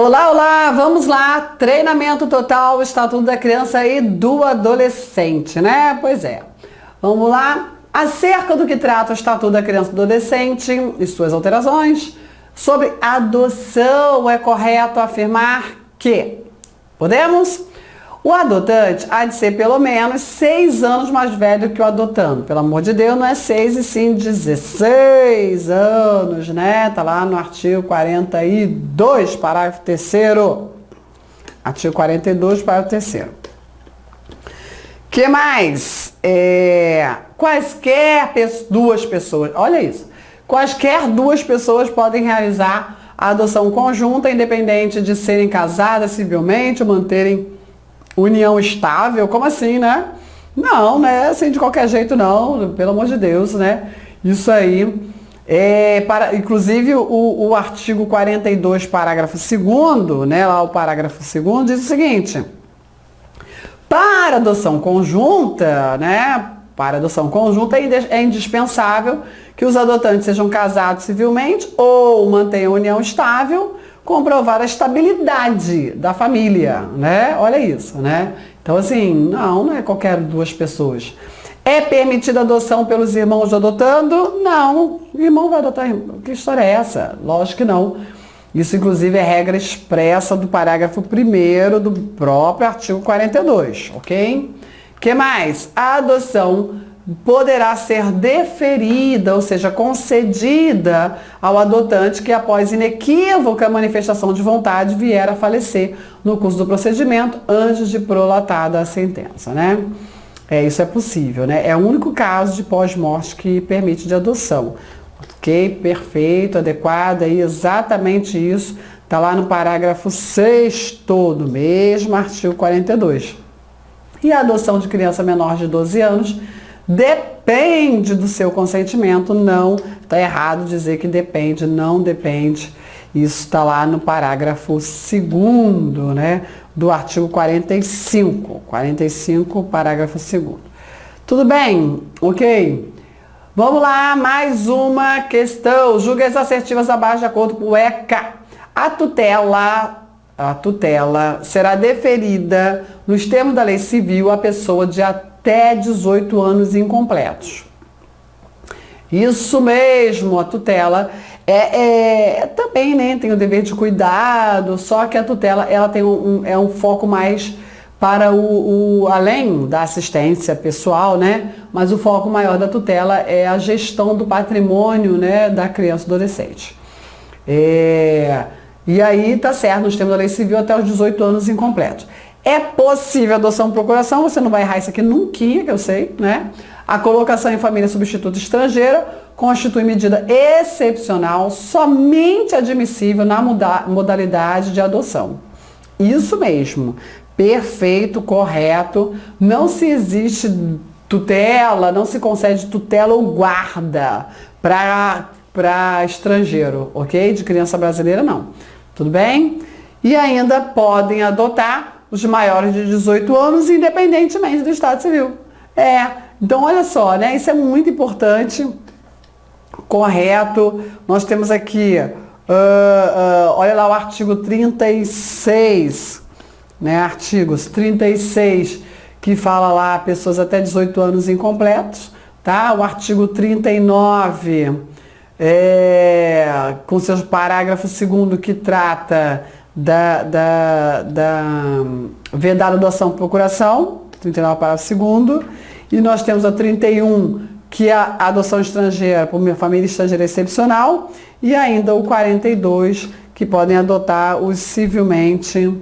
Olá, olá, vamos lá, treinamento total, Estatuto da Criança e do Adolescente, né? Pois é, vamos lá, acerca do que trata o Estatuto da Criança e do Adolescente e suas alterações, sobre adoção, é correto afirmar que o adotante há de ser pelo menos 6 anos mais velho que o adotando. Pelo amor de Deus, não é 6 e sim 16 anos, né? Tá lá no artigo 42, parágrafo 3º. Artigo 42, parágrafo 3º. Que mais? Quaisquer duas pessoas, olha isso. Quaisquer duas pessoas podem realizar a adoção conjunta, independente de serem casadas civilmente ou manterem união estável. Como assim, né? Não, né? Assim de qualquer jeito não, pelo amor de Deus, né? Isso aí inclusive o artigo 42, parágrafo 2º, né? Lá o parágrafo 2º diz o seguinte: para adoção conjunta, né? Para adoção conjunta é indispensável que os adotantes sejam casados civilmente ou mantenham união estável, comprovar a estabilidade da família, né? Olha isso, né? Então, assim, não é qualquer duas pessoas. É permitida adoção pelos irmãos do adotando? Não, o irmão vai adotar. Que história é essa? Lógico que não. Isso, inclusive, é regra expressa do parágrafo 1º do próprio artigo 42, ok? Que mais? A adoção poderá ser deferida, ou seja, concedida ao adotante que, após inequívoca manifestação de vontade, vier a falecer no curso do procedimento antes de prolatada a sentença, né? Isso é possível, né? É o único caso de pós-morte que permite de adoção. Ok? Perfeito, adequado, aí exatamente isso. Está lá no parágrafo 6º do mesmo artigo 42. E a adoção de criança menor de 12 anos depende do seu consentimento. Não, está errado dizer que depende, não depende. Isso está lá no parágrafo 2º, né, do artigo 45. 45, parágrafo 2º. Tudo bem? Ok? Vamos lá, mais uma questão. Julgas assertivas abaixo de acordo com o ECA. A tutela será deferida nos termos da lei civil à pessoa de até 18 anos incompletos. Isso mesmo, a tutela também, né, tem o dever de cuidado, só que a tutela ela tem um foco mais para além da assistência pessoal, né? Mas o foco maior da tutela é a gestão do patrimônio, né, da criança e do adolescente. E aí tá certo, nos termos da lei civil até os 18 anos incompletos. É possível adoção por procuração, você não vai errar isso aqui nunca, que eu sei, né? A colocação em família substituta estrangeira constitui medida excepcional, somente admissível na modalidade de adoção. Isso mesmo, perfeito, correto. Não se existe tutela, não se concede tutela ou guarda para estrangeiro, ok? De criança brasileira, não. Tudo bem? E ainda podem adotar os maiores de 18 anos, independentemente do estado civil. Então olha só, né? Isso é muito importante, correto. Nós temos aqui, olha lá o artigo 36, né? Artigos 36, que fala lá pessoas até 18 anos incompletos, tá? O artigo 39, com seus parágrafos 2º, que trata da vedada adoção por procuração, 39, parágrafo 2º, e nós temos a 31, que é a adoção estrangeira por uma família estrangeira excepcional, e ainda o 42, que podem adotar os civilmente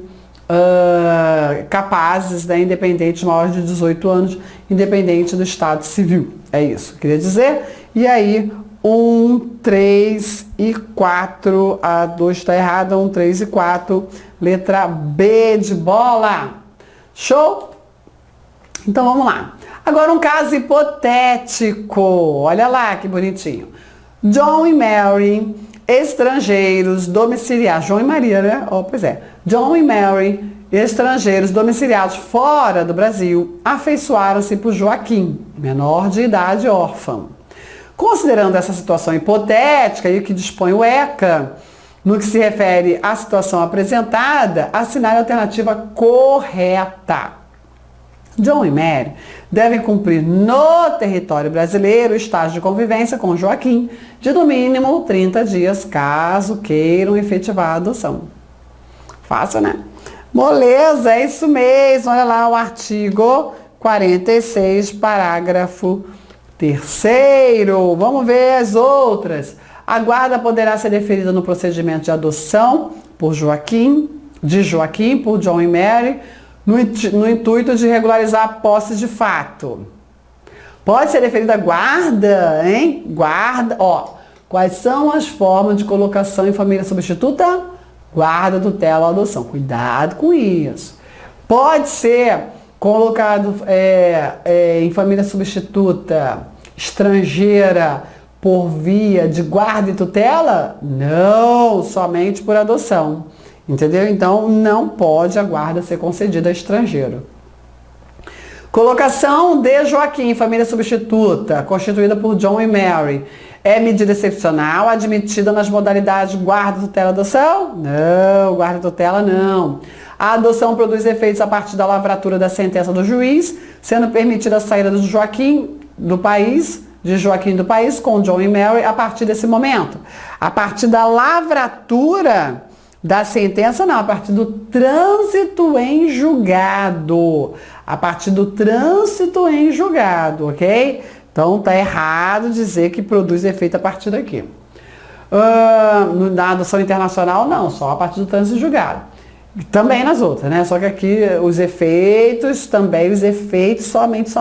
capazes, né, independente, maiores de 18 anos, independente do estado civil. É isso que eu queria dizer. E aí, 1, 3 e 4, a 2 está errada, 1, 3 e 4, letra B de bola. Show? Então vamos lá. Agora um caso hipotético, olha lá que bonitinho. John e Mary, estrangeiros domiciliados, João e Maria, né? Pois é. John e Mary, estrangeiros domiciliados fora do Brasil, afeiçoaram-se por Joaquim, menor de idade, órfão. Considerando essa situação hipotética e que dispõe o ECA, No que se refere à situação apresentada, assinale a alternativa correta. John e Mary devem cumprir no território brasileiro o estágio de convivência com Joaquim de no mínimo 30 dias, caso queiram efetivar a adoção. Fácil, né? Moleza, é isso mesmo. Olha lá o artigo 46, parágrafo 3º. Vamos ver as outras. A guarda poderá ser deferida no procedimento de adoção por Joaquim, por John e Mary, no intuito de regularizar a posse de fato. Pode ser deferida a guarda, hein? Guarda, ó. Quais são as formas de colocação em família substituta? Guarda, tutela ou adoção. Cuidado com isso. Pode ser colocado em família substituta estrangeira por via de guarda e tutela? Não, somente por adoção. Entendeu? Então, não pode a guarda ser concedida a estrangeiro. Colocação de Joaquim em família substituta, constituída por John e Mary. É medida excepcional, admitida nas modalidades guarda, tutela, adoção? Não, guarda e tutela não. A adoção produz efeitos a partir da lavratura da sentença do juiz, sendo permitida a saída de Joaquim do país com John e Mary a partir desse momento. A partir da lavratura da sentença, não, a partir do trânsito em julgado. A partir do trânsito em julgado, ok? Então, tá errado dizer que produz efeito a partir daqui. Na adoção internacional, não, só a partir do trânsito em julgado. Também nas outras, né? Só que aqui os efeitos somente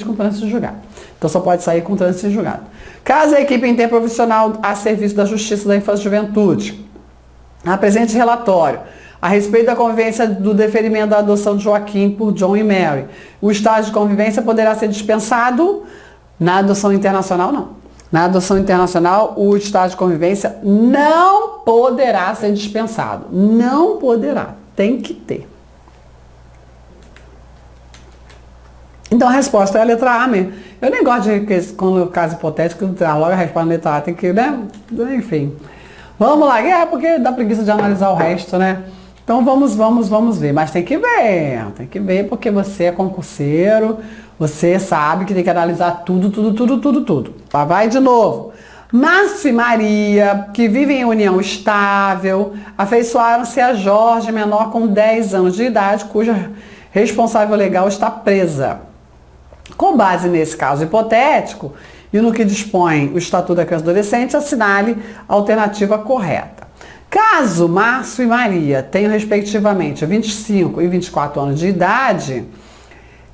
com trânsito em julgado. Então, só pode sair com trânsito em julgado. Caso a equipe interprofissional a serviço da Justiça da Infância e Juventude apresente relatório a respeito da convivência do deferimento da adoção de Joaquim por John e Mary, o estágio de convivência poderá ser dispensado. Na adoção internacional, não. Na adoção internacional, o estágio de convivência não poderá ser dispensado. Não poderá. Tem que ter. Então a resposta é a letra A mesmo. Eu nem gosto de, quando é caso hipotético, logo a resposta na letra A. Tem que, né? Enfim. Vamos lá, porque dá preguiça de analisar o resto, né? Então vamos ver. Mas tem que ver porque você é concurseiro, você sabe que tem que analisar tudo. Vai de novo. Márcio e Maria, que vivem em união estável, afeiçoaram-se a Jorge, menor com 10 anos de idade, cuja responsável legal está presa. Com base nesse caso hipotético, e no que dispõe o Estatuto da Criança e do Adolescente, assinale a alternativa correta. Caso Márcio e Maria tenham respectivamente 25 e 24 anos de idade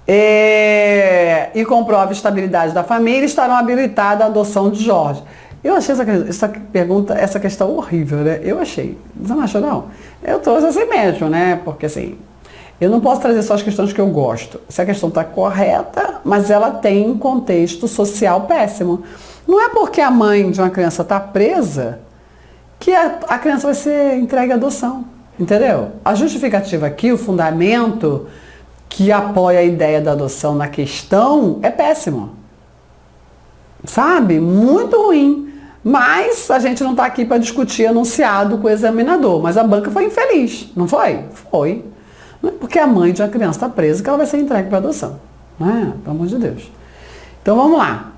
e comprove a estabilidade da família, estarão habilitados à adoção de Jorge. Eu achei essa questão horrível, né? Eu achei. Você não achou, não? Eu trouxe assim mesmo, né? Porque assim, eu não posso trazer só as questões que eu gosto. Se a questão está correta, mas ela tem um contexto social péssimo. Não é porque a mãe de uma criança está presa que a criança vai ser entregue à adoção. Entendeu? A justificativa aqui, o fundamento que apoia a ideia da adoção na questão é péssimo. Sabe? Muito ruim. Mas a gente não está aqui para discutir enunciado com o examinador. Mas a banca foi infeliz, não foi? Foi. Não é porque a mãe de uma criança está presa que ela vai ser entregue para adoção. Né? Pelo amor de Deus. Então vamos lá.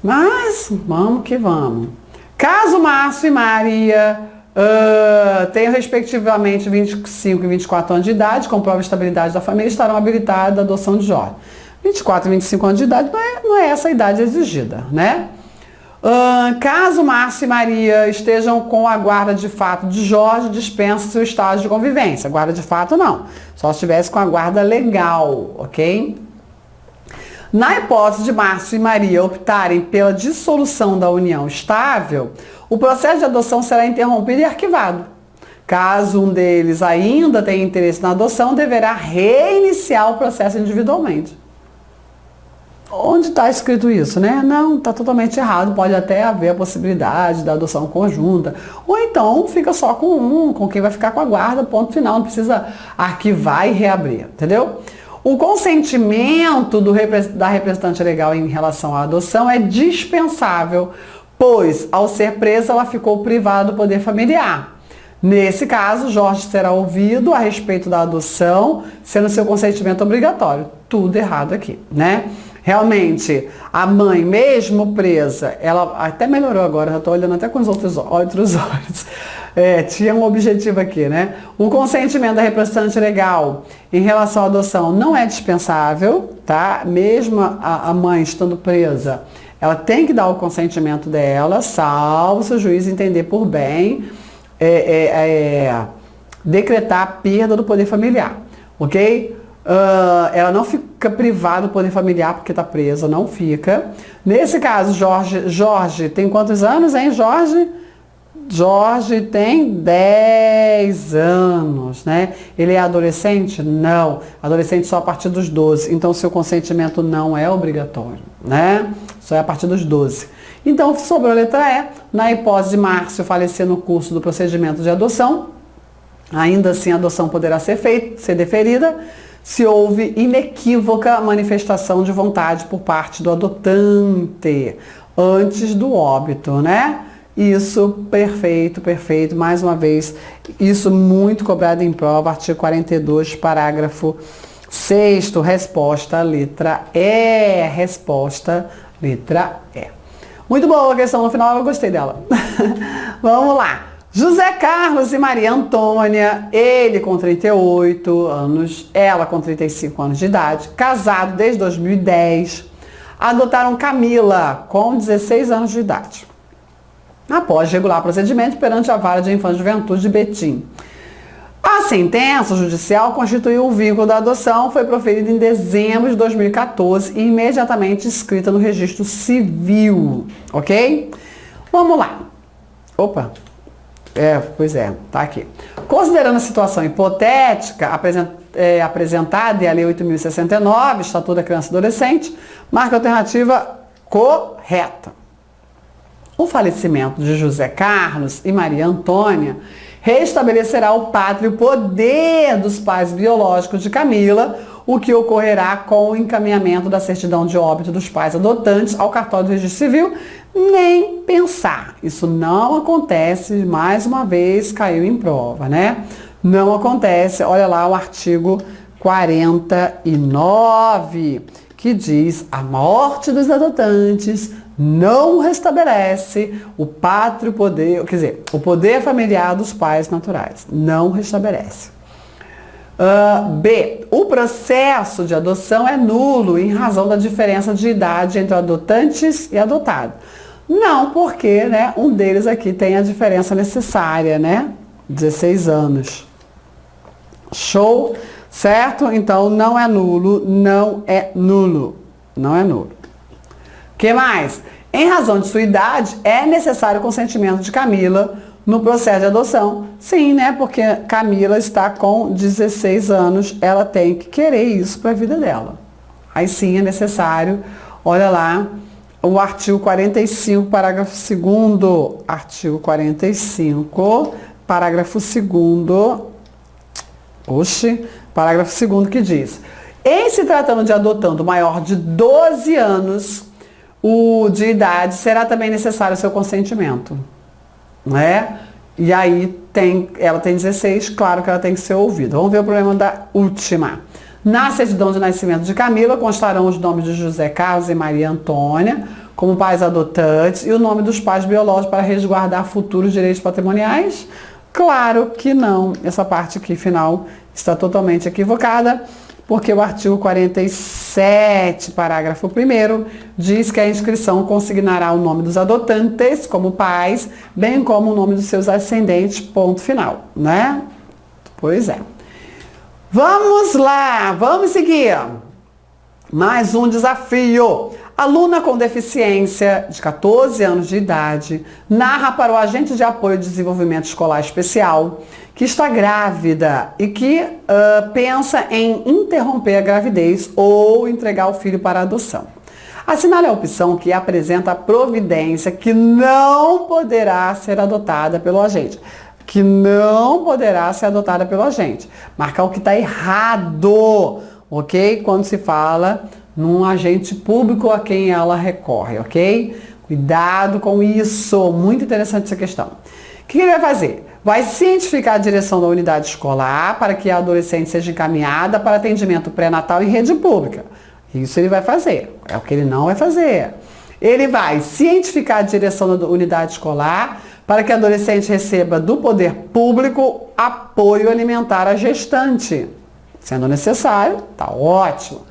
Mas vamos que vamos. Caso Márcio e Maria tenham respectivamente 25 e 24 anos de idade, comprova a estabilidade da família, estarão habilitados à adoção de Jorge. 24 e 25 anos de idade não é essa a idade exigida, né? Caso Márcio e Maria estejam com a guarda de fato de Jorge, dispensa-se o estágio de convivência. Guarda de fato não, só se estivesse com a guarda legal, ok? Na hipótese de Márcio e Maria optarem pela dissolução da união estável, o processo de adoção será interrompido e arquivado. Caso um deles ainda tenha interesse na adoção, deverá reiniciar o processo individualmente. Onde está escrito isso, né? Não, está totalmente errado. Pode até haver a possibilidade da adoção conjunta. Ou então fica só com quem vai ficar com a guarda, ponto final. Não precisa arquivar e reabrir, entendeu? O consentimento da representante legal em relação à adoção é dispensável, pois, ao ser presa, ela ficou privada do poder familiar. Nesse caso, Jorge será ouvido a respeito da adoção, sendo seu consentimento obrigatório. Tudo errado aqui, né? Realmente, a mãe, mesmo presa, ela até melhorou agora, já estou olhando até com os outros olhos. Tinha um objetivo aqui, né? O consentimento da representante legal em relação à adoção não é dispensável, tá? Mesmo a mãe estando presa, ela tem que dar o consentimento dela, salvo se o juiz entender por bem decretar a perda do poder familiar, ok? Ela não fica privada do poder familiar porque está presa, não fica. Nesse caso, Jorge tem quantos anos, hein, Jorge? Jorge tem 10 anos, né? Ele é adolescente? Não. Adolescente só a partir dos 12. Então, seu consentimento não é obrigatório, né? Só é a partir dos 12. Então, sobrou a letra E. Na hipótese de Márcio falecer no curso do procedimento de adoção, ainda assim a adoção poderá ser deferida se houve inequívoca manifestação de vontade por parte do adotante antes do óbito, né? Isso, perfeito, perfeito. Mais uma vez, isso muito cobrado em prova, artigo 42, parágrafo 6º, resposta, letra E. Resposta, letra E. Muito boa a questão no final, eu gostei dela. Vamos lá. José Carlos e Maria Antônia, ele com 38 anos, ela com 35 anos de idade, casado desde 2010, adotaram Camila com 16 anos de idade, após regular procedimento perante a Vara de Infância e Juventude de Betim. A sentença judicial constituiu o vínculo da adoção, foi proferida em dezembro de 2014 e imediatamente inscrita no registro civil, ok? Vamos lá. Opa! Pois é, tá aqui. Considerando a situação hipotética apresentada e a Lei 8.069, Estatuto da Criança e Adolescente, marca a alternativa correta. O falecimento de José Carlos e Maria Antônia restabelecerá o pátrio poder dos pais biológicos de Camila, o que ocorrerá com o encaminhamento da certidão de óbito dos pais adotantes ao cartório do registro civil. Nem pensar. Isso não acontece, mais uma vez caiu em prova, né? Não acontece. Olha lá o artigo 49, que diz: a morte dos adotantes não restabelece o pátrio poder, quer dizer, o poder familiar dos pais naturais. Não restabelece. B. O processo de adoção é nulo em razão da diferença de idade entre adotantes e adotado. Não, porque, né, um deles aqui tem a diferença necessária, né? 16 anos. Show? Certo? Então, não é nulo, não é nulo. Não é nulo. O que mais? Em razão de sua idade, é necessário o consentimento de Camila no processo de adoção. Sim, né? Porque Camila está com 16 anos, ela tem que querer isso para a vida dela. Aí sim é necessário, olha lá, o artigo 45, parágrafo 2º. Artigo 45, parágrafo 2º. Parágrafo 2º que diz: em se tratando de adotando maior de 12 anos de idade, será também necessário o seu consentimento, né? E aí ela tem 16, claro que ela tem que ser ouvida. Vamos ver o problema da última. Na certidão de nascimento de Camila constarão os nomes de José Carlos e Maria Antônia como pais adotantes e o nome dos pais biológicos para resguardar futuros direitos patrimoniais? Claro que não. Essa parte aqui final está totalmente equivocada, porque o artigo 47, parágrafo 1º, diz que a inscrição consignará o nome dos adotantes como pais, bem como o nome dos seus ascendentes, ponto final, né? Pois é. Vamos lá, vamos seguir. Mais um desafio. Aluna com deficiência de 14 anos de idade narra para o agente de apoio ao desenvolvimento escolar especial que está grávida e que pensa em interromper a gravidez ou entregar o filho para adoção. Assinale a opção que apresenta a providência que não poderá ser adotada pelo agente. Que não poderá ser adotada pelo agente. Marcar o que está errado, ok? Quando se fala num agente público a quem ela recorre, ok? Cuidado com isso, muito interessante essa questão. O que ele vai fazer? Vai cientificar a direção da unidade escolar para que a adolescente seja encaminhada para atendimento pré-natal em rede pública. Isso ele vai fazer, é o que ele não vai fazer. Ele vai cientificar a direção da unidade escolar para que a adolescente receba do poder público apoio alimentar à gestante. Sendo necessário, tá ótimo.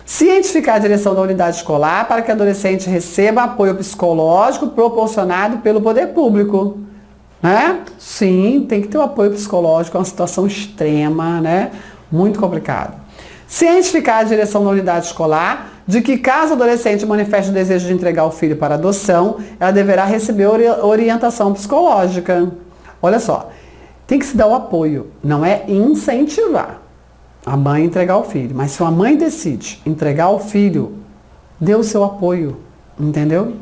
Cientificar a direção da unidade escolar para que a adolescente receba apoio psicológico proporcionado pelo poder público. Né? Sim, tem que ter um apoio psicológico, é uma situação extrema, né? Muito complicado. Cientificar a direção da unidade escolar de que, caso o adolescente manifeste o desejo de entregar o filho para adoção, ela deverá receber orientação psicológica. Olha só, tem que se dar o apoio, não é incentivar a mãe a entregar o filho. Mas se a mãe decide entregar o filho, dê o seu apoio, entendeu?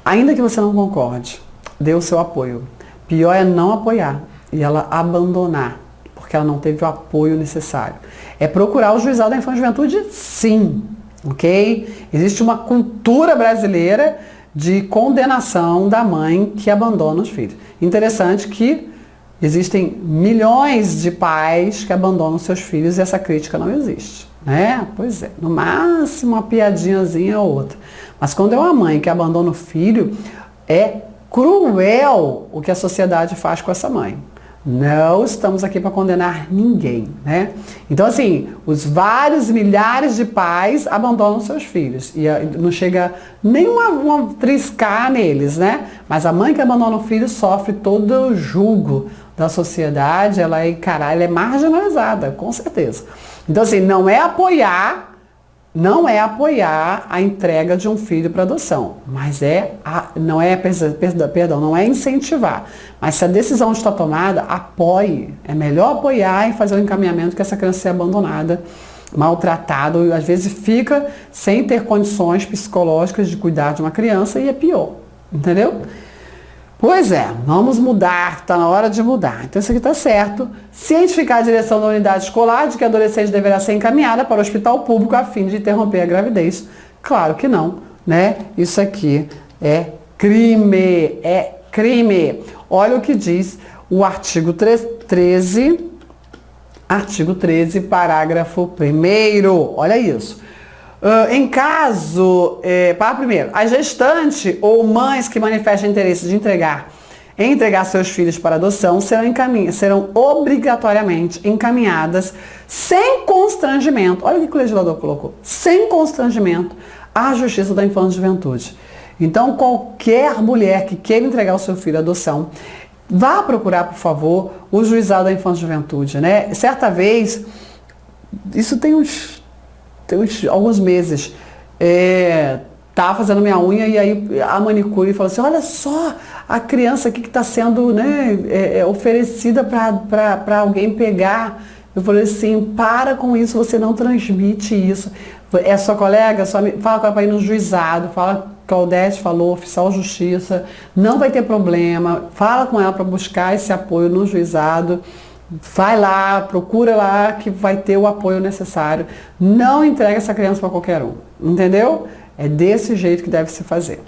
Ainda que você não concorde, dê o seu apoio. Pior é não apoiar e ela abandonar, porque ela não teve o apoio necessário. É procurar o juizado da infância e juventude, sim, ok? Existe uma cultura brasileira de condenação da mãe que abandona os filhos. Interessante que existem milhões de pais que abandonam seus filhos e essa crítica não existe, né? Pois é, no máximo uma piadinhazinha ou outra. Mas quando é uma mãe que abandona o filho, é cruel o que a sociedade faz com essa mãe. Não estamos aqui para condenar ninguém, né? Então, assim, os vários milhares de pais abandonam seus filhos. E não chega nem uma triscar neles, né? Mas a mãe que abandona o filho sofre todo o jugo da sociedade, ela é marginalizada, com certeza. Então, assim, não é apoiar a entrega de um filho para adoção, mas não é incentivar. Mas se a decisão está tomada, apoie. É melhor apoiar e fazer o encaminhamento que essa criança seja abandonada, maltratada, ou às vezes fica sem ter condições psicológicas de cuidar de uma criança e é pior, entendeu? Pois é, vamos mudar, está na hora de mudar. Então isso aqui está certo. Cientificar a direção da unidade escolar de que a adolescente deverá ser encaminhada para o hospital público a fim de interromper a gravidez. Claro que não, né? Isso aqui é crime, Olha o que diz o artigo 13, parágrafo 1º. Olha isso. Em caso, primeiro, a gestante ou mães que manifestem interesse de entregar seus filhos para adoção serão obrigatoriamente encaminhadas sem constrangimento. Olha o que o legislador colocou. Sem constrangimento à Justiça da Infância e Juventude. Então, qualquer mulher que queira entregar o seu filho à adoção, vá procurar, por favor, o Juizado da Infância e Juventude, né? Certa vez, isso tem alguns meses, tava fazendo minha unha e aí a manicure falou assim, olha só a criança aqui que está sendo, né, oferecida para alguém pegar. Eu falei assim, para com isso, você não transmite isso. É sua colega, fala com ela para ir no juizado, fala que a Odete falou, oficial justiça, não vai ter problema, fala com ela para buscar esse apoio no juizado. Vai lá, procura lá que vai ter o apoio necessário. Não entrega essa criança para qualquer um, entendeu? É desse jeito que deve se fazer.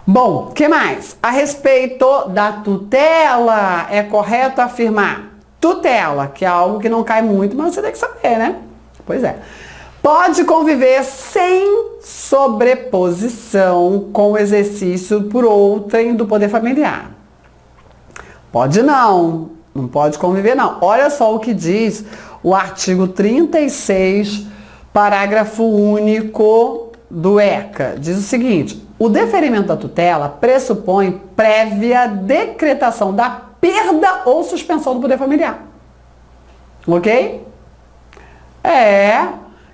Bom, o que mais? A respeito da tutela, é correto afirmar tutela, que é algo que não cai muito, mas você tem que saber, né? Pois é. Pode conviver sem sobreposição com o exercício por outrem do poder familiar. Pode não. Não pode conviver, não. Olha só o que diz o artigo 36, parágrafo único do ECA. Diz o seguinte, o deferimento da tutela pressupõe prévia decretação da perda ou suspensão do poder familiar. Ok?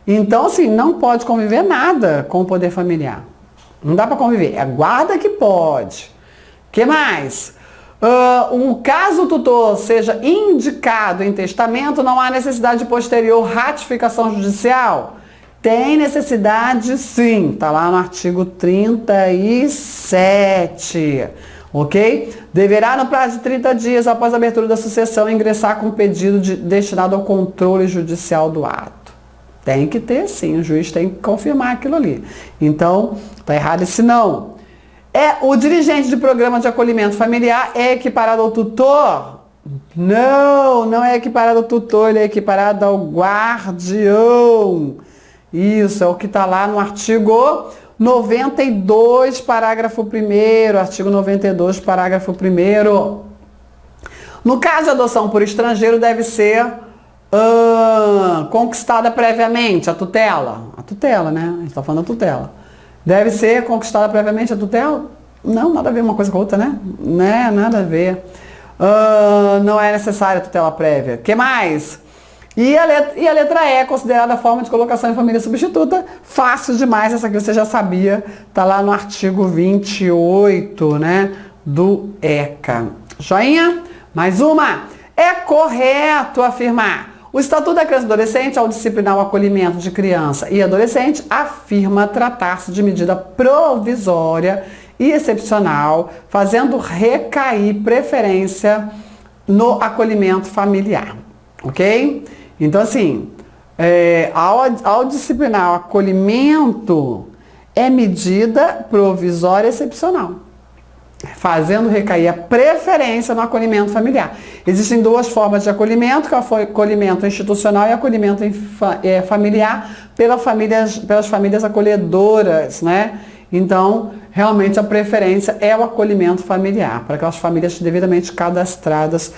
Então, assim, não pode conviver nada com o poder familiar. Não dá para conviver. É a guarda que pode. O que mais? Caso o tutor seja indicado em testamento, não há necessidade de posterior ratificação judicial? Tem necessidade sim, está lá no artigo 37, ok? Deverá, no prazo de 30 dias após a abertura da sucessão, ingressar com pedido destinado ao controle judicial do ato. Tem que ter sim, o juiz tem que confirmar aquilo ali. Então, tá errado esse não. O dirigente de programa de acolhimento familiar é equiparado ao tutor? Não, não é equiparado ao tutor, ele é equiparado ao guardião. Isso, é o que está lá no artigo 92, parágrafo 1º, artigo 92, parágrafo 1º. No caso de adoção por estrangeiro, deve ser conquistada previamente a tutela. A tutela, né? A gente está falando da tutela. Deve ser conquistada previamente a tutela? Não, nada a ver uma coisa com a outra, né? Né? Nada a ver. Não é necessária a tutela prévia. O que mais? E a letra E é considerada a forma de colocação em família substituta. Fácil demais, essa aqui você já sabia. Está lá no artigo 28, né, do ECA. Joinha? Mais uma. É correto afirmar. O Estatuto da Criança e do Adolescente, ao disciplinar o acolhimento de criança e adolescente, afirma tratar-se de medida provisória e excepcional, fazendo recair preferência no acolhimento familiar. Ok? Então, assim, ao disciplinar o acolhimento, é medida provisória e excepcional, fazendo recair a preferência no acolhimento familiar. Existem duas formas de acolhimento, que é o acolhimento institucional e acolhimento familiar pelas famílias acolhedoras, né? Então, realmente a preferência é o acolhimento familiar, para aquelas famílias devidamente cadastradas.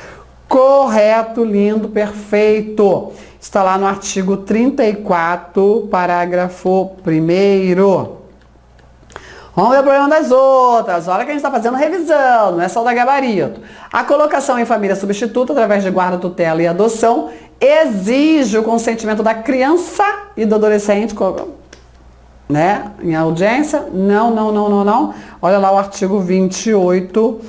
Correto, lindo, perfeito. Está lá no artigo 34, parágrafo 1º. Vamos ver o problema das outras. Olha que a gente está fazendo revisão, não é só da gabarito. A colocação em família substituta, através de guarda, tutela e adoção, exige o consentimento da criança e do adolescente, né? Em audiência. Não. Olha lá o artigo 28,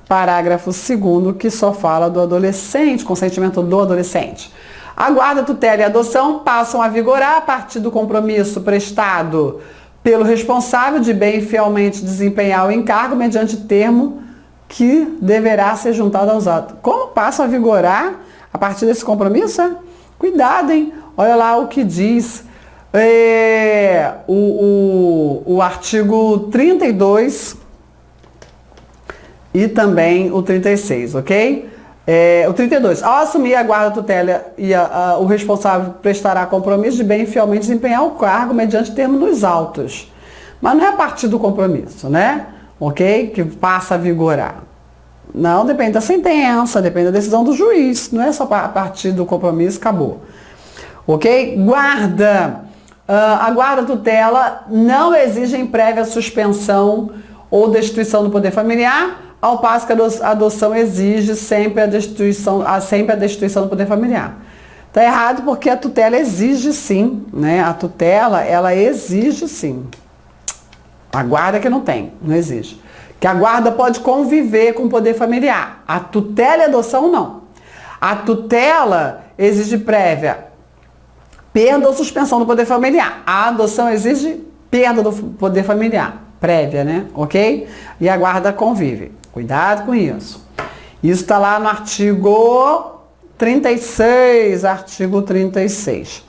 parágrafo 2º, que só fala do adolescente, consentimento do adolescente. A guarda, tutela e adoção passam a vigorar a partir do compromisso prestado pelo responsável de bem e fielmente desempenhar o encargo mediante termo que deverá ser juntado aos atos. Como passam a vigorar a partir desse compromisso? Cuidado, hein? Olha lá o que diz o artigo 32 e também o 36, ok? O 32. Ao assumir a guarda, tutela e o responsável prestará compromisso de bem e fielmente desempenhar o cargo mediante termo nos autos. Mas não é a partir do compromisso, né? Ok? Que passa a vigorar. Não, depende da sentença, depende da decisão do juiz. Não é só a partir do compromisso, acabou. Ok? Guarda. A guarda, tutela não exigem prévia suspensão ou destituição do poder familiar, ao passo que a adoção exige sempre a destituição do poder familiar. Está errado porque a tutela exige sim, né? A tutela, ela exige sim. A guarda que não exige. Que a guarda pode conviver com o poder familiar. A tutela e a adoção não. A tutela exige prévia perda ou suspensão do poder familiar. A adoção exige perda do poder familiar. Prévia, né? Ok? E a guarda convive. Cuidado com isso. Isso está lá no artigo 36, artigo 36.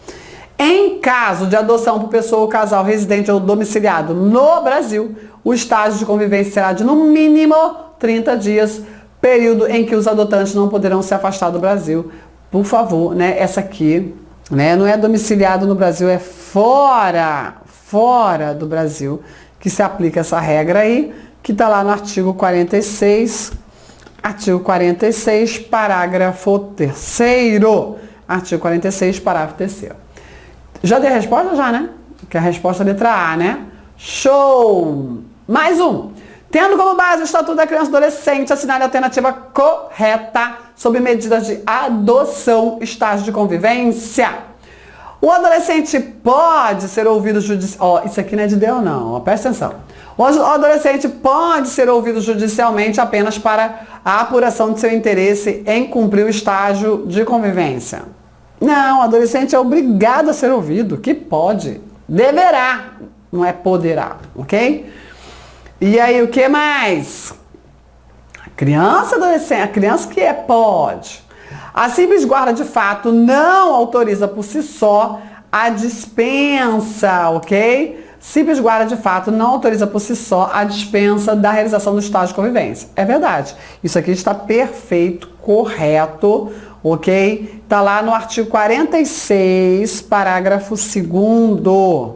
Em caso de adoção por pessoa ou casal residente ou domiciliado no Brasil, o estágio de convivência será de no mínimo 30 dias, período em que os adotantes não poderão se afastar do Brasil. Por favor, né? Essa aqui, né? Não é domiciliado no Brasil, é fora do Brasil que se aplica essa regra aí, que está lá no artigo 46, parágrafo 3º. Artigo 46, parágrafo 3º. Já dei a resposta? Já, né? Que é a resposta é a letra A, né? Show! Mais um. Tendo como base o Estatuto da Criança e do Adolescente, assinale a alternativa correta sobre medidas de adoção, estágio de convivência. O adolescente pode ser ouvido judicialmente. Isso aqui não é de Deus, não. Presta atenção. O adolescente pode ser ouvido judicialmente apenas para a apuração de seu interesse em cumprir o estágio de convivência. Não, o adolescente é obrigado a ser ouvido. Que pode. Deverá. Não é poderá. Ok? E aí, o que mais? A criança, adolescente. A criança que pode. A simples guarda de fato não autoriza por si só a dispensa, ok? Simples guarda, de fato, não autoriza por si só a dispensa da realização do estágio de convivência. É verdade. Isso aqui está perfeito, correto, ok? Está lá no artigo 46, parágrafo 2º.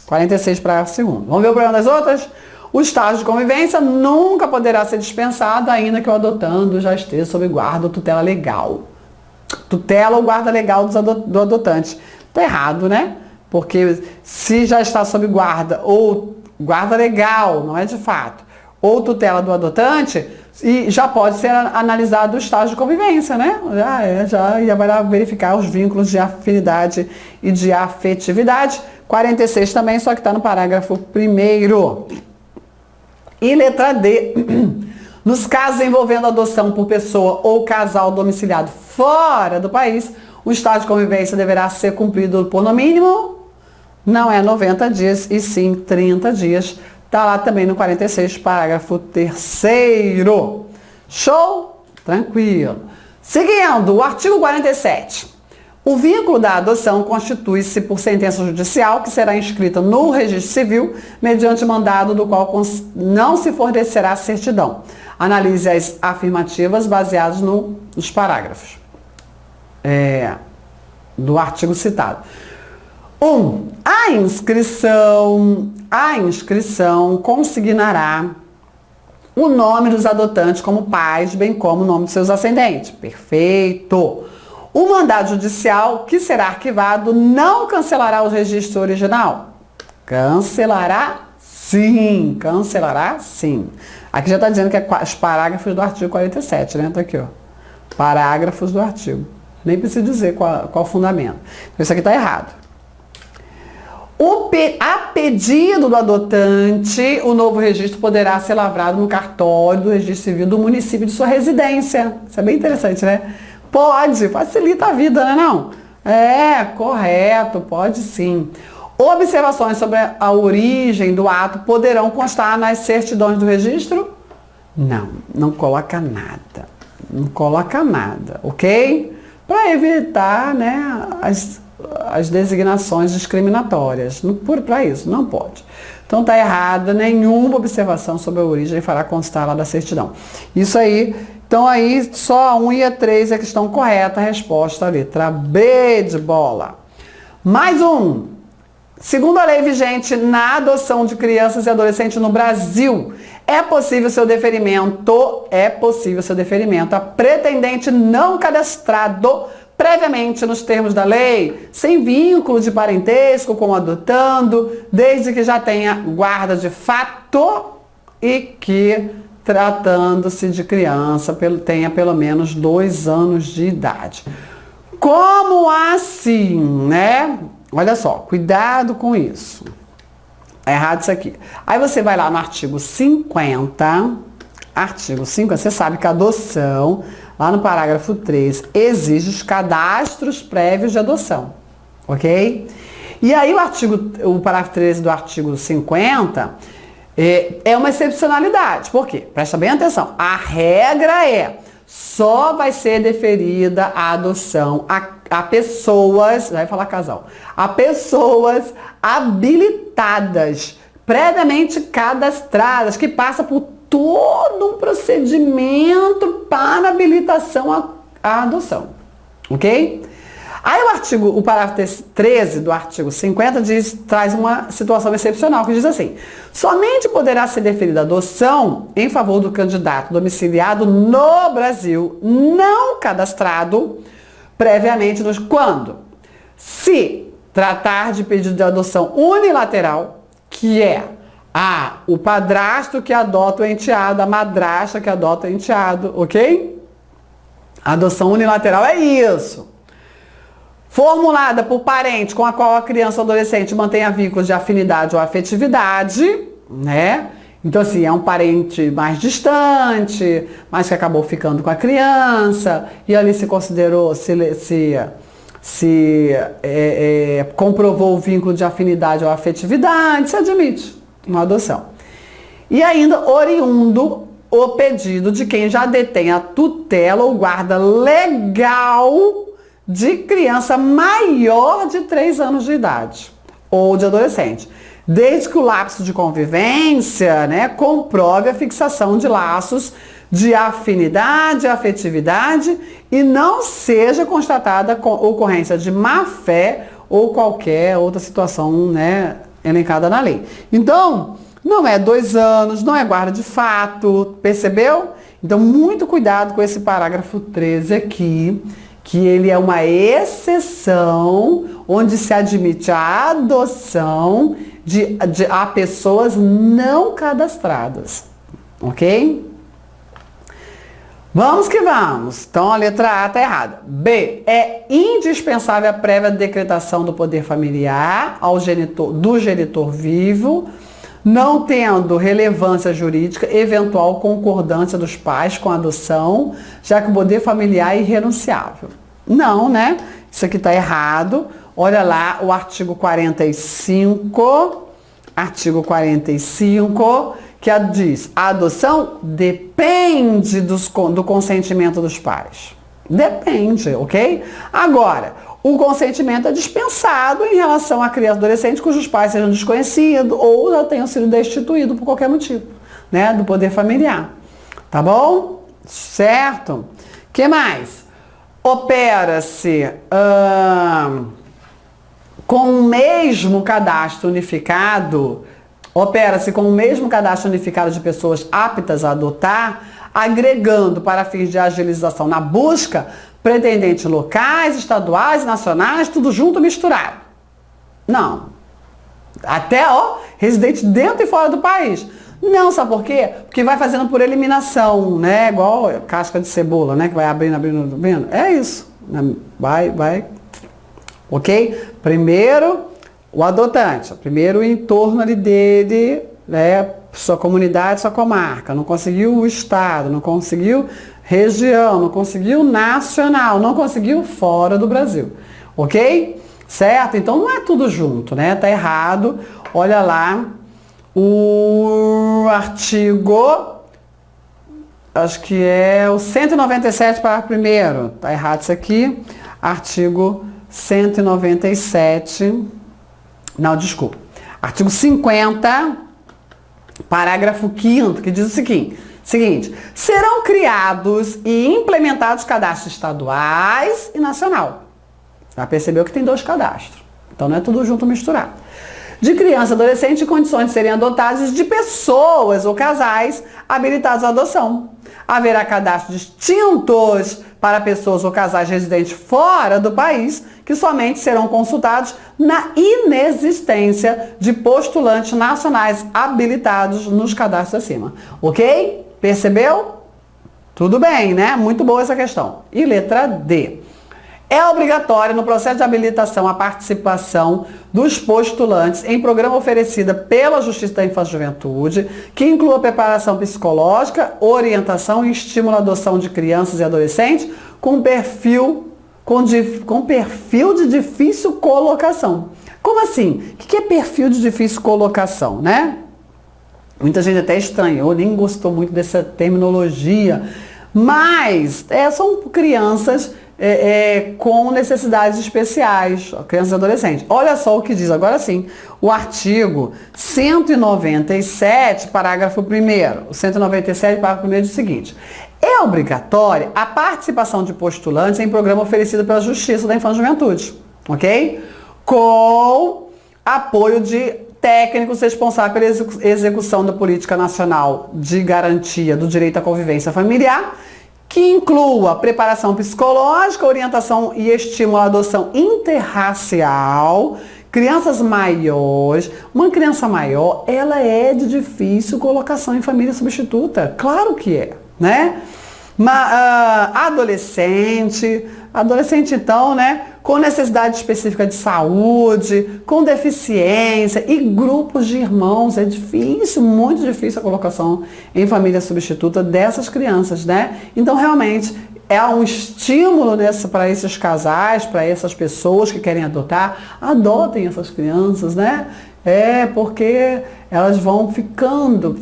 46, parágrafo 2º. Vamos ver o problema das outras? O estágio de convivência nunca poderá ser dispensado, ainda que o adotando já esteja sob guarda ou tutela legal. Tutela ou guarda legal do adotante. Tá errado, né? Porque se já está sob guarda ou guarda legal, não é de fato, ou tutela do adotante, e já pode ser analisado o estágio de convivência, né? Já vai lá verificar os vínculos de afinidade e de afetividade. 46 também, só que está no parágrafo 1º. E letra D. Nos casos envolvendo adoção por pessoa ou casal domiciliado fora do país, o estágio de convivência deverá ser cumprido por, no mínimo, não é 90 dias, e sim 30 dias. Está lá também no 46, parágrafo 3º. Show? Tranquilo. Seguindo, o artigo 47. O vínculo da adoção constitui-se por sentença judicial que será inscrita no registro civil mediante mandado do qual não se fornecerá certidão. Analise as afirmativas baseadas nos parágrafos do artigo citado. 1. A inscrição consignará o nome dos adotantes como pais, bem como o nome de seus ascendentes. Perfeito. O mandado judicial, que será arquivado, não cancelará o registro original? Cancelará sim. Cancelará sim. Aqui já está dizendo que é os parágrafos do artigo 47, né? Tá aqui, ó. Parágrafos do artigo. Nem preciso dizer qual o fundamento. Então, isso aqui está errado. A pedido do adotante, o novo registro poderá ser lavrado no cartório do registro civil do município de sua residência. Isso é bem interessante, né? Pode, facilita a vida, né não? É, correto, pode sim. Observações sobre a origem do ato poderão constar nas certidões do registro? Não, não coloca nada. Não coloca nada, ok? Para evitar, né, as designações discriminatórias. Para isso, não pode. Então está errada, nenhuma observação sobre a origem fará constar lá da certidão. Isso aí, então aí só a 1 e a 3 é que estão corretas, a resposta, a letra B de bola. Mais um. Segundo a lei vigente na adoção de crianças e adolescentes no Brasil, é possível seu deferimento a pretendente não cadastrado previamente nos termos da lei, sem vínculo de parentesco com o adotando, desde que já tenha guarda de fato e que, tratando-se de criança, tenha pelo menos 2 anos de idade. Como assim, né? Olha só, cuidado com isso. É errado isso aqui. Aí você vai lá no artigo 50, você sabe que a adoção, lá no parágrafo 3, exige os cadastros prévios de adoção, ok? E aí o parágrafo 13 do artigo 50 é uma excepcionalidade. Por quê? Presta bem atenção. A regra só vai ser deferida a adoção a pessoas, vai falar casal, a pessoas habilitadas, previamente cadastradas, que passa por todo um procedimento para habilitação à adoção, ok? Aí o parágrafo 13 do artigo 50 traz uma situação excepcional que diz assim: somente poderá ser deferida a adoção em favor do candidato domiciliado no Brasil, não cadastrado previamente quando se tratar de pedido de adoção unilateral, que é o padrasto que adota o enteado, a madrasta que adota o enteado, ok? A adoção unilateral é isso. Formulada por parente com a qual a criança ou adolescente mantenha vínculos de afinidade ou afetividade, né? Então, assim, é um parente mais distante, mas que acabou ficando com a criança, e ali se considerou, comprovou o vínculo de afinidade ou afetividade, se admite uma adoção. E ainda oriundo o pedido de quem já detém a tutela ou guarda legal de criança maior de 3 anos de idade ou de adolescente, desde que o lapso de convivência, né, comprove a fixação de laços de afinidade, afetividade e não seja constatada ocorrência de má-fé ou qualquer outra situação, né, elencada na lei. Então, não é 2 anos, não é guarda de fato, percebeu? Então, muito cuidado com esse parágrafo 13 aqui, que ele é uma exceção onde se admite a adoção a pessoas não cadastradas, ok? Vamos que vamos. Então a letra A está errada. B. É indispensável a prévia decretação do poder familiar do genitor vivo, não tendo relevância jurídica, eventual concordância dos pais com a adoção, já que o poder familiar é irrenunciável. Não, né? Isso aqui está errado. Olha lá o artigo 45. Artigo 45, que diz: a adoção depende do consentimento dos pais. Depende, ok? Agora, o consentimento é dispensado em relação à criança e adolescente cujos pais sejam desconhecidos ou já tenham sido destituídos por qualquer motivo, né, do poder familiar. Tá bom? Certo? Que mais? Opera-se com o mesmo cadastro unificado, de pessoas aptas a adotar, agregando para fins de agilização na busca pretendentes locais, estaduais, nacionais, tudo junto, misturado. Não. Até, residente dentro e fora do país. Não, sabe por quê? Porque vai fazendo por eliminação, né? Igual casca de cebola, né? Que vai abrindo. É isso. Vai. Ok? Primeiro, o adotante. Primeiro, o entorno ali dele, né? Sua comunidade, sua comarca. Não conseguiu o estado, não conseguiu região, não conseguiu nacional, não conseguiu fora do Brasil. Ok? Certo? Então não é tudo junto, né? Tá errado. Olha lá o artigo, acho que é o 197, parágrafo 1º. Tá errado isso aqui. Artigo 197. Não, desculpa. Artigo 50, parágrafo 5º, que diz o seguinte: serão criados e implementados cadastros estaduais e nacional. Já percebeu que tem 2 cadastros. Então não é tudo junto misturado. De criança e adolescente em condições de serem adotados de pessoas ou casais habilitados à adoção. Haverá cadastros distintos para pessoas ou casais residentes fora do país, que somente serão consultados na inexistência de postulantes nacionais habilitados nos cadastros acima. Ok? Percebeu? Tudo bem, né? Muito boa essa questão. E letra D. É obrigatório no processo de habilitação a participação dos postulantes em programa oferecido pela Justiça da Infância e Juventude, que inclua preparação psicológica, orientação e estímulo à adoção de crianças e adolescentes com perfil de difícil colocação. Como assim? O que é perfil de difícil colocação, né? Muita gente até estranhou, nem gostou muito dessa terminologia, mas são crianças com necessidades especiais, crianças e adolescentes. Olha só o que diz, agora sim, o artigo 197, parágrafo 1º. O 197, parágrafo 1º diz o seguinte: é obrigatória a participação de postulantes em programa oferecido pela Justiça da Infância e Juventude, ok? Com apoio de técnicos responsáveis pela execução da Política Nacional de Garantia do Direito à Convivência Familiar, que inclua preparação psicológica, orientação e estímulo à adoção interracial, crianças maiores. Uma criança maior, ela é de difícil colocação em família substituta. Claro que é, né? Adolescente então, né, com necessidade específica de saúde, com deficiência e grupos de irmãos. É difícil, muito difícil a colocação em família substituta dessas crianças, né? Então, realmente, é um estímulo para esses casais, para essas pessoas que querem adotar. Adotem essas crianças, né? Porque elas vão ficando.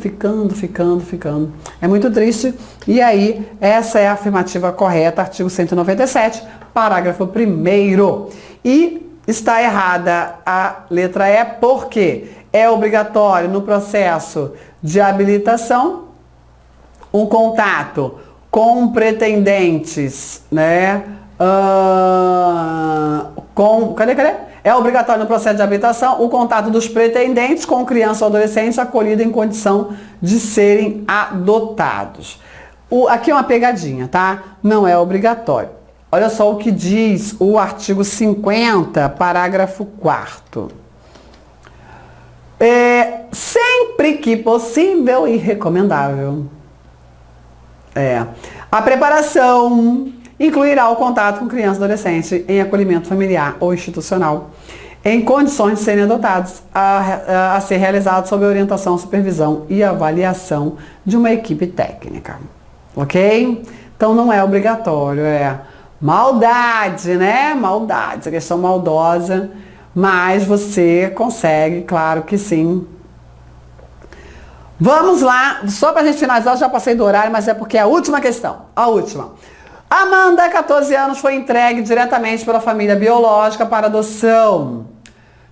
É muito triste. E aí, essa é a afirmativa correta, artigo 197, parágrafo 1º. E está errada a letra E, porque é obrigatório no processo de habilitação um contato com pretendentes, né? Cadê? É obrigatório no processo de habilitação o contato dos pretendentes com criança ou adolescente acolhido em condição de serem adotados. Aqui é uma pegadinha, tá? Não é obrigatório. Olha só o que diz o artigo 50, parágrafo 4º. Sempre que possível e recomendável. A preparação incluirá o contato com criança e adolescente em acolhimento familiar ou institucional, em condições de serem adotados, a ser realizado sob a orientação, supervisão e avaliação de uma equipe técnica. Ok? Então não é obrigatório, maldade, né? Maldade, essa questão maldosa, mas você consegue, claro que sim. Vamos lá, só pra gente finalizar, eu já passei do horário, mas é porque é a última questão, a última. Amanda, 14 anos, foi entregue diretamente pela família biológica para adoção,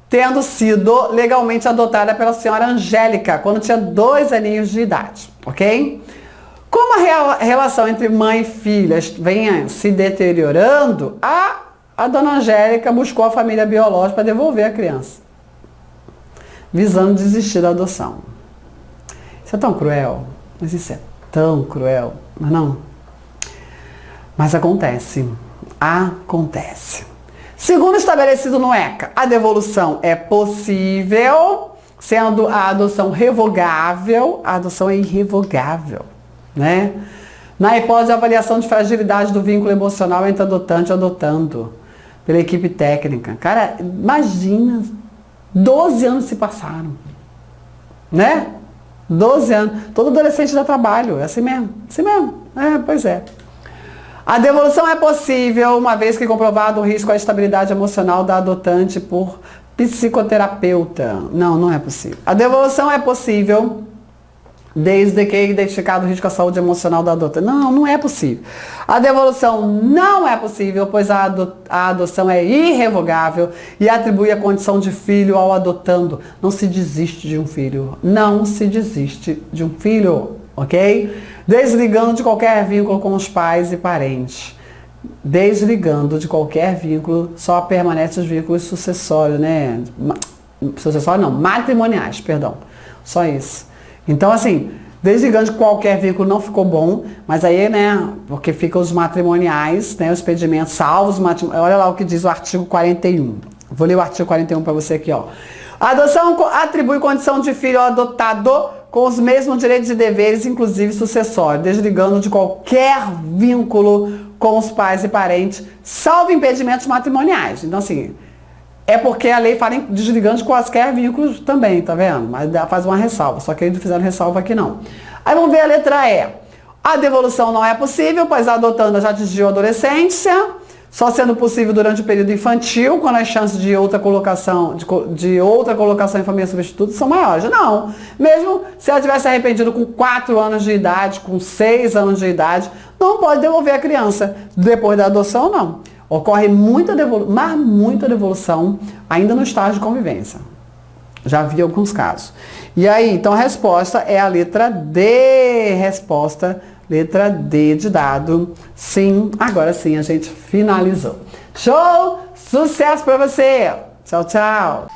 tendo sido legalmente adotada pela senhora Angélica, quando tinha 2 aninhos de idade, ok? Como a relação entre mãe e filha vem se deteriorando, a dona Angélica buscou a família biológica para devolver a criança, visando desistir da adoção. Isso é tão cruel, mas isso é tão cruel, mas não. Mas acontece. Segundo estabelecido no ECA, a devolução é possível, sendo a adoção revogável, a adoção é irrevogável, né? Na hipótese de avaliação de fragilidade do vínculo emocional entre adotante e adotando, pela equipe técnica. Cara, imagina, 12 anos se passaram, né? 12 anos. Todo adolescente dá trabalho, é assim mesmo, pois é. A devolução é possível, uma vez que comprovado o risco à estabilidade emocional da adotante por psicoterapeuta. Não é possível. A devolução é possível desde que identificado o risco à saúde emocional da adotante. Não é possível. A devolução não é possível, pois a adoção é irrevogável e atribui a condição de filho ao adotando. Não se desiste de um filho. Não se desiste de um filho, ok? Desligando de qualquer vínculo com os pais e parentes. Desligando de qualquer vínculo, só permanecem os vínculos sucessórios, né? Sucessórios não, matrimoniais, perdão. Só isso. Então, assim, desligando de qualquer vínculo não ficou bom, mas aí, né, porque ficam os matrimoniais, né, os pedimentos salvos, olha lá o que diz o artigo 41. Vou ler o artigo 41 para você aqui, ó. A adoção atribui condição de filho ao adotado com os mesmos direitos e deveres, inclusive sucessórios, desligando de qualquer vínculo com os pais e parentes, salvo impedimentos matrimoniais. Então, assim, é porque a lei fala em desligando de quaisquer vínculos também, tá vendo? Mas faz uma ressalva, só que eles não fizeram ressalva aqui não. Aí vamos ver a letra E. A devolução não é possível, pois a adotanda já atingiu a adolescência, só sendo possível durante o período infantil, quando as chances de outra colocação em família substituta são maiores. Não. Mesmo se ela tivesse arrependido com 4 anos de idade, com 6 anos de idade, não pode devolver a criança. Depois da adoção, não. Ocorre muita devolução ainda no estágio de convivência. Já vi alguns casos. E aí, então a resposta é a letra D. Letra D de dado. Sim, agora sim a gente finalizou. Show! Sucesso pra você! Tchau, tchau!